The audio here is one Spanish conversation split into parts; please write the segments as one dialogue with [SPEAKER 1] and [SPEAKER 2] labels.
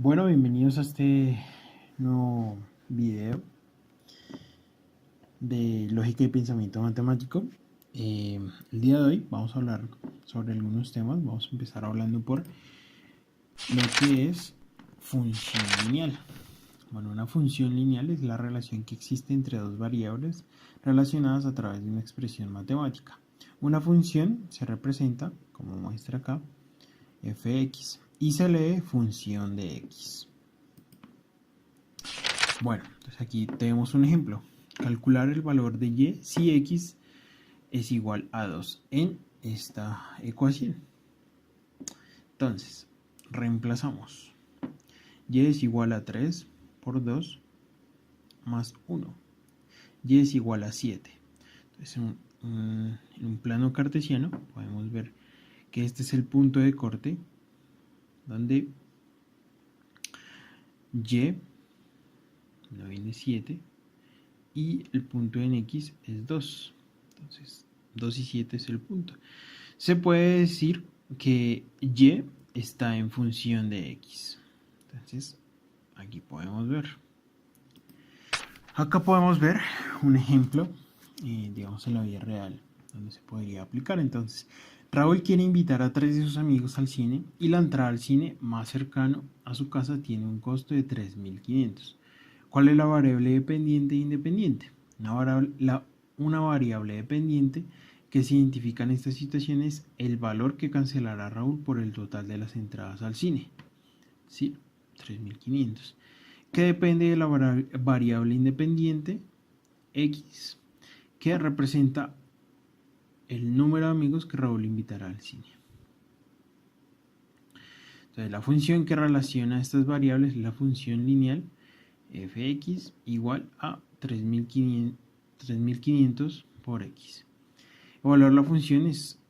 [SPEAKER 1] Bueno, bienvenidos a este nuevo video de lógica y pensamiento matemático. El día de hoy vamos a hablar sobre algunos temas. Vamos a empezar hablando por lo que es función lineal. Bueno, una función lineal es la relación que existe entre dos variables relacionadas a través de una expresión matemática. Una función se representa, como muestra acá, fx y se lee función de x. Bueno, entonces aquí tenemos un ejemplo. Calcular el valor de y si x es igual a 2 en esta ecuación. Entonces, reemplazamos. Y es igual a 3 por 2 más 1. Y es igual a 7. Entonces, en un plano cartesiano podemos ver que este es el punto de corte donde y no viene 7 y el punto en x es 2. Entonces 2 y 7 es el punto. Se puede decir que y está en función de x. Entonces aquí podemos ver. Acá podemos ver un ejemplo, digamos en la vida real, donde se podría aplicar. Entonces, Raúl quiere invitar a 3 de sus amigos al cine y la entrada al cine más cercano a su casa tiene un costo de 3.500. ¿Cuál es la variable dependiente e independiente? Una variable dependiente que se identifica en esta situación es el valor que cancelará Raúl por el total de las entradas al cine. ¿Sí? 3.500. Que depende de la variable independiente x, que representa el número de amigos que Raúl invitará al cine. Entonces, la función que relaciona estas variables es la función lineal fx igual a 3.500 por x. Evaluar la función es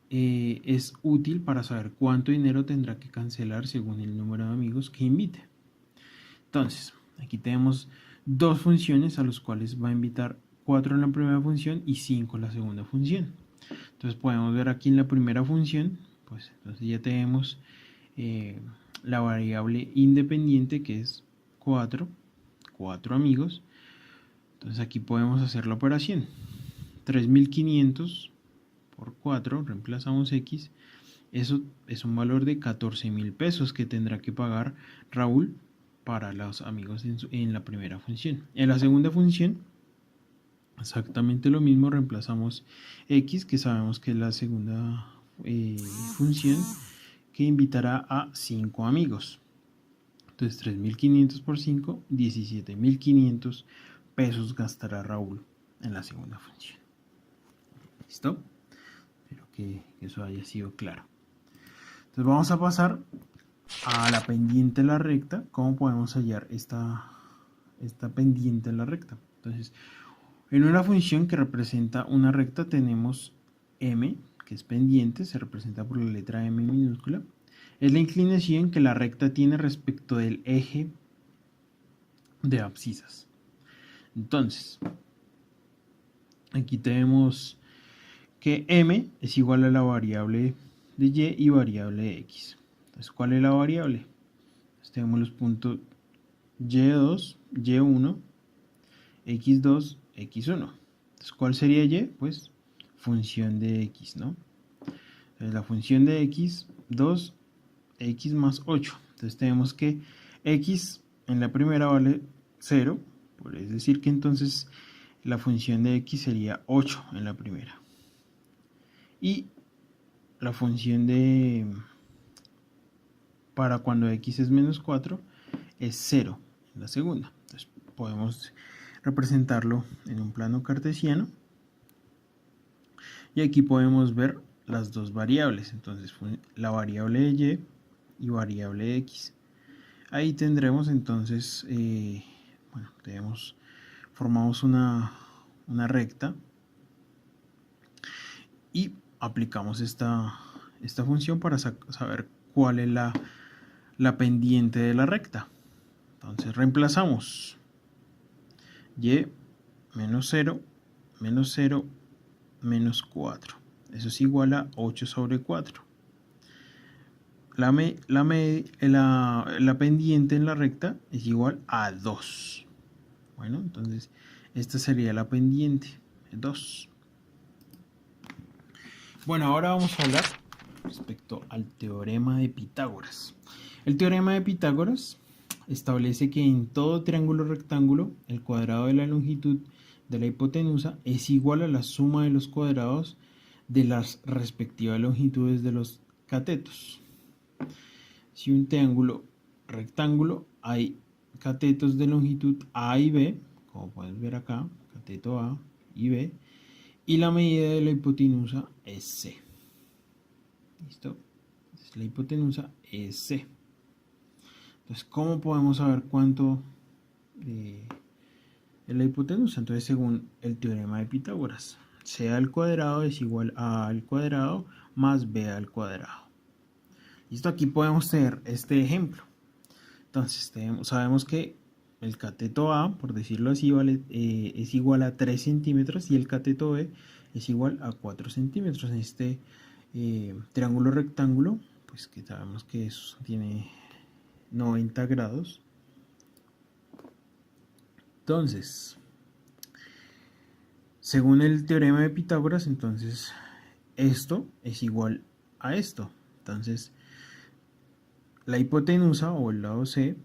[SPEAKER 1] útil para saber cuánto dinero tendrá que cancelar según el número de amigos que invite. Entonces, aquí tenemos dos funciones a las cuales va a invitar 4 en la primera función y 5 en la segunda función. Entonces podemos ver aquí en la primera función, pues entonces ya tenemos la variable independiente que es 4 amigos. Entonces aquí podemos hacer la operación. 3.500 por 4, reemplazamos x. Eso es un valor de 14.000 pesos que tendrá que pagar Raúl para los amigos en la primera función. En la segunda función, exactamente lo mismo, reemplazamos x, que sabemos que es la segunda función, que invitará a 5 amigos. Entonces 3.500 por 5, 17.500 pesos gastará Raúl en la segunda función. ¿Listo? Espero que eso haya sido claro. Entonces vamos a pasar a la pendiente de la recta. ¿Cómo podemos hallar esta pendiente de la recta? Entonces, en una función que representa una recta tenemos m, que es pendiente, se representa por la letra m minúscula. Es la inclinación que la recta tiene respecto del eje de abscisas. Entonces, aquí tenemos que m es igual a la variable de y variable de x. Entonces, ¿cuál es la variable? Entonces, tenemos los puntos y2, y1, x2, x1. Entonces, ¿cuál sería y? Pues función de x, ¿no? Entonces, la función de x, 2, x más 8. Entonces, tenemos que x en la primera vale 0, es decir que entonces la función de x sería 8 en la primera. Y la función de para cuando x es menos 4 es 0 en la segunda. Entonces podemos representarlo en un plano cartesiano y aquí podemos ver las dos variables. Entonces la variable de y variable de x. Ahí tendremos entonces formamos una recta y aplicamos esta función para saber cuál es la pendiente de la recta. Entonces reemplazamos y menos 0, menos 0, menos 4. Eso es igual a 8 sobre 4. la pendiente en la recta es igual a 2. Bueno, entonces esta sería la pendiente, 2. Bueno, ahora vamos a hablar respecto al teorema de Pitágoras. El teorema de Pitágoras establece que en todo triángulo rectángulo el cuadrado de la longitud de la hipotenusa es igual a la suma de los cuadrados de las respectivas longitudes de los catetos. Si un triángulo rectángulo hay catetos de longitud A y B, como puedes ver acá, cateto A y B, y la medida de la hipotenusa es C. ¿Listo? Entonces, la hipotenusa es C. Entonces, ¿cómo podemos saber cuánto es la hipotenusa? Entonces, según el teorema de Pitágoras, C al cuadrado es igual a al cuadrado más B al cuadrado. Listo, aquí podemos tener este ejemplo. Entonces, sabemos que el cateto A, por decirlo así, es igual a 3 centímetros y el cateto B es igual a 4 centímetros. En este triángulo rectángulo, pues que sabemos que eso tiene 90 grados. Entonces, según el teorema de Pitágoras, entonces esto es igual a esto. Entonces, la hipotenusa o el lado C,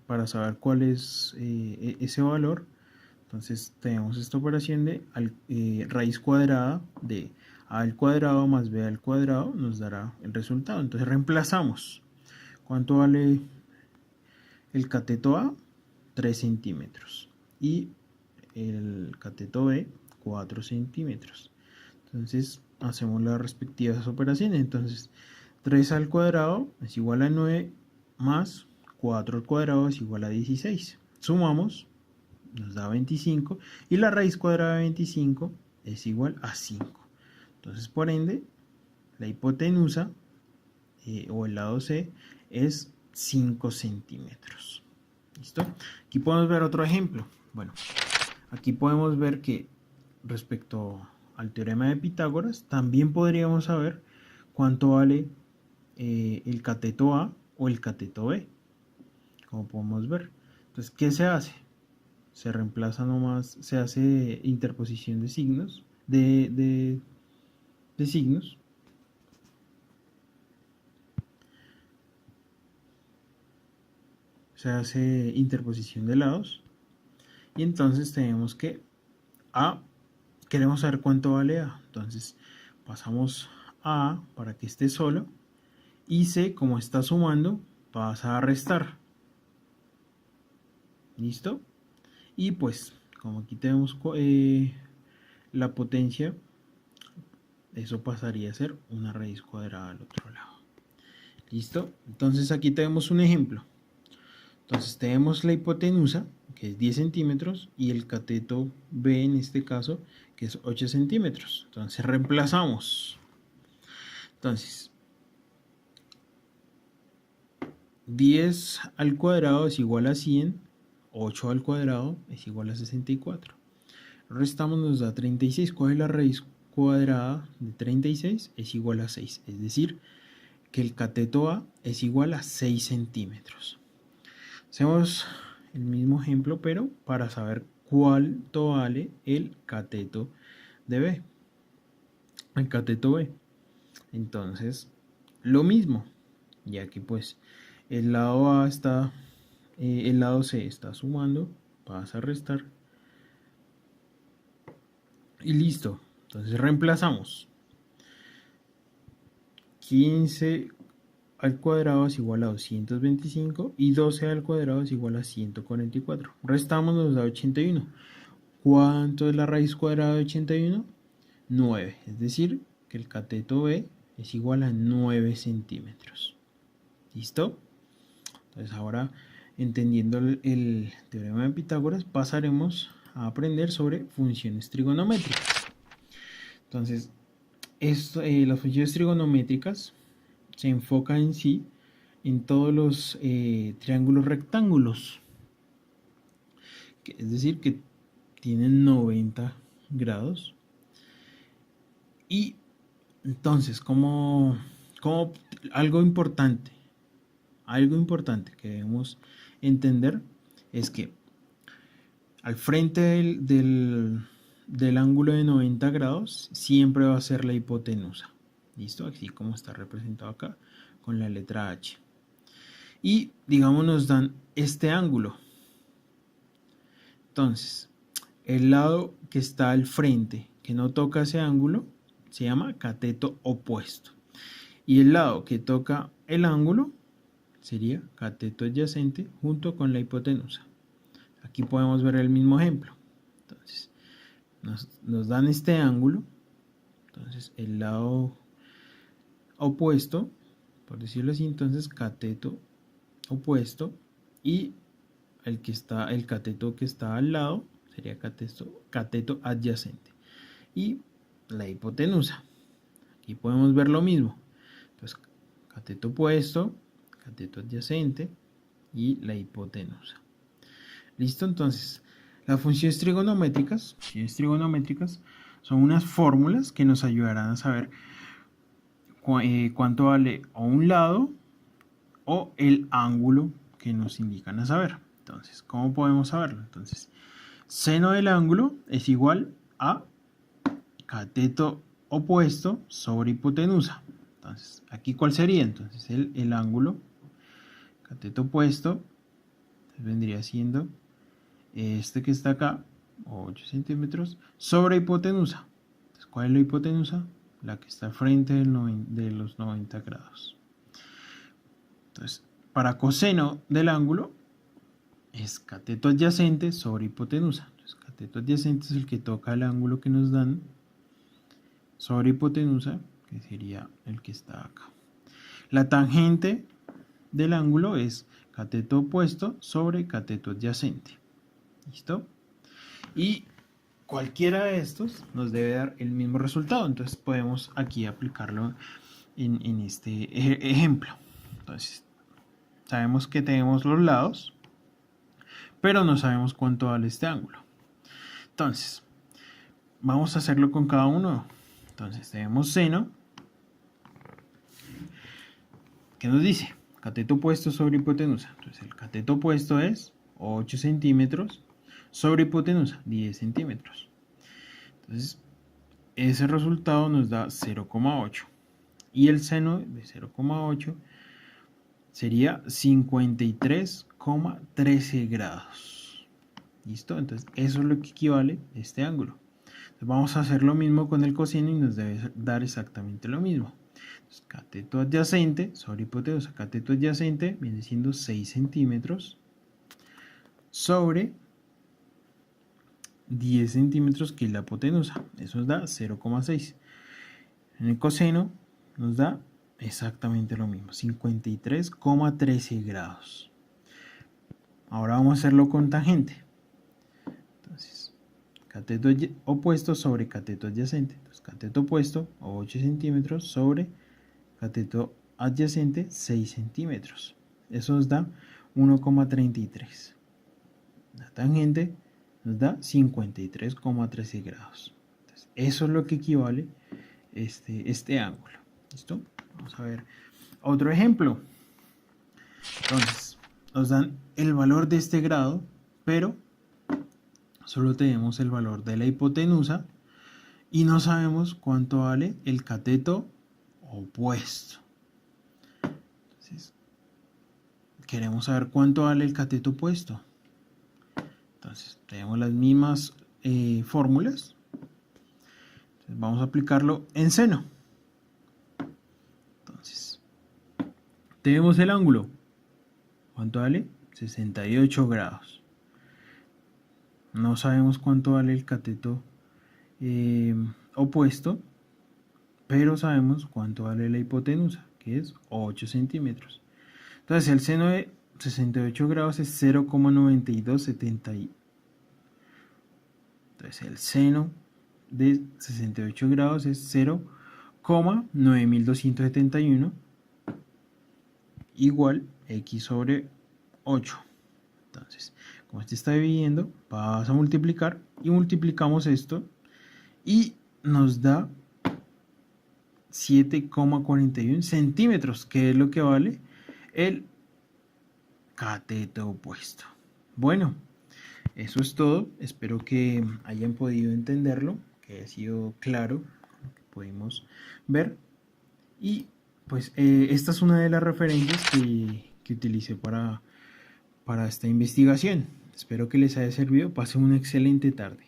[SPEAKER 1] para saber cuál es ese valor, entonces tenemos esta operación de raíz cuadrada de a al cuadrado más b al cuadrado nos dará el resultado. Entonces reemplazamos. ¿Cuánto vale el cateto A? 3 centímetros. Y el cateto B, 4 centímetros. Entonces hacemos las respectivas operaciones. Entonces 3 al cuadrado es igual a 9 más 4 al cuadrado es igual a 16. Sumamos, nos da 25 y la raíz cuadrada de 25 es igual a 5. Entonces, por ende, la hipotenusa o el lado C es 5 centímetros. ¿Listo? Aquí podemos ver otro ejemplo. Bueno, aquí podemos ver que respecto al teorema de Pitágoras, también podríamos saber cuánto vale el cateto A o el cateto B. Como podemos ver. Entonces, ¿qué se hace? Se reemplaza nomás, se hace interposición de signos, de signos. Se hace interposición de lados. Y entonces tenemos que A, queremos saber cuánto vale A. Entonces pasamos a A para que esté solo. Y C, como está sumando, pasa a restar. ¿Listo? Y pues, como aquí tenemos la potencia, eso pasaría a ser una raíz cuadrada al otro lado. ¿Listo? Entonces aquí tenemos un ejemplo. Entonces tenemos la hipotenusa, que es 10 centímetros, y el cateto B en este caso, que es 8 centímetros. Entonces reemplazamos. Entonces, 10 al cuadrado es igual a 100, 8 al cuadrado es igual a 64. Restamos, nos da 36. ¿Cuál es la raíz cuadrada de 36? Es igual a 6. Es decir, que el cateto A es igual a 6 centímetros. Hacemos el mismo ejemplo, pero para saber cuánto vale el cateto de B. El cateto B. Entonces, lo mismo. Ya que pues el lado A está, el lado C está sumando, pasa a restar. Y listo. Entonces reemplazamos. 15 al cuadrado es igual a 225 y 12 al cuadrado es igual a 144. Restamos, nos da 81. ¿Cuánto es la raíz cuadrada de 81? 9. Es decir, que el cateto B es igual a 9 centímetros. ¿Listo? Entonces ahora, entendiendo el teorema de Pitágoras, pasaremos a aprender sobre funciones trigonométricas. Entonces, las funciones trigonométricas se enfocan en sí en todos los triángulos rectángulos, es decir, que tienen 90 grados. Y entonces, ¿cómo como algo importante que debemos entender es que al frente del ángulo de 90 grados siempre va a ser la hipotenusa. ¿Listo? Así como está representado acá con la letra H. Y digamos nos dan este ángulo. Entonces, el lado que está al frente, que no toca ese ángulo, se llama cateto opuesto. Y el lado que toca el ángulo sería cateto adyacente junto con la hipotenusa. Aquí podemos ver el mismo ejemplo. Entonces, nos dan este ángulo. Entonces, el lado opuesto, por decirlo así, entonces cateto opuesto, y el cateto que está al lado sería cateto adyacente, y la hipotenusa. Aquí podemos ver lo mismo. Entonces, cateto opuesto, cateto adyacente y la hipotenusa. Listo, entonces las funciones trigonométricas son unas fórmulas que nos ayudarán a saber cuánto vale o un lado o el ángulo que nos indican a saber. Entonces, ¿cómo podemos saberlo? Entonces, seno del ángulo es igual a cateto opuesto sobre hipotenusa. Entonces, aquí ¿cuál sería? Entonces, el ángulo cateto opuesto vendría siendo este que está acá, 8 centímetros, sobre hipotenusa. Entonces, ¿cuál es la hipotenusa? La que está frente de los 90 grados. Entonces, para coseno del ángulo es cateto adyacente sobre hipotenusa. Entonces, cateto adyacente es el que toca el ángulo que nos dan sobre hipotenusa, que sería el que está acá. La tangente del ángulo es cateto opuesto sobre cateto adyacente. ¿Listo? Y cualquiera de estos nos debe dar el mismo resultado. Entonces podemos aquí aplicarlo en este ejemplo. Entonces sabemos que tenemos los lados, pero no sabemos cuánto vale este ángulo. Entonces vamos a hacerlo con cada uno. Entonces tenemos seno, que nos dice cateto opuesto sobre hipotenusa. Entonces el cateto opuesto es 8 centímetros sobre hipotenusa, 10 centímetros. Entonces, ese resultado nos da 0,8. Y el seno de 0,8 sería 53,13 grados. ¿Listo? Entonces, eso es lo que equivale a este ángulo. Entonces, vamos a hacer lo mismo con el coseno y nos debe dar exactamente lo mismo. Entonces, cateto adyacente sobre hipotenusa. Cateto adyacente viene siendo 6 centímetros sobre 10 centímetros, que es la hipotenusa. Eso nos da 0,6. En el coseno nos da exactamente lo mismo, 53,13 grados. Ahora vamos a hacerlo con tangente. Entonces, cateto opuesto sobre cateto adyacente. Entonces, cateto opuesto, 8 centímetros sobre cateto adyacente, 6 centímetros. Eso nos da 1,33. La tangente nos da 53,13 grados. Entonces, eso es lo que equivale este ángulo. ¿Listo? Vamos a ver otro ejemplo. Entonces, nos dan el valor de este grado, pero solo tenemos el valor de la hipotenusa y no sabemos cuánto vale el cateto opuesto. Entonces, queremos saber cuánto vale el cateto opuesto. Entonces, tenemos las mismas fórmulas. Entonces, vamos a aplicarlo en seno. Entonces, tenemos el ángulo. ¿Cuánto vale? 68 grados. No sabemos cuánto vale el cateto opuesto, pero sabemos cuánto vale la hipotenusa, que es 8 centímetros. Entonces, el seno de 68 grados es 0,9270. Entonces, el seno de 68 grados es 0,9271 igual x sobre 8. Entonces, como este está dividiendo, vas a multiplicar y multiplicamos esto y nos da 7,41 centímetros, que es lo que vale el cateto opuesto. Bueno, eso es todo. Espero que hayan podido entenderlo, que haya sido claro, que pudimos ver. Y pues esta es una de las referencias que utilicé para esta investigación. Espero que les haya servido. Pasen una excelente tarde.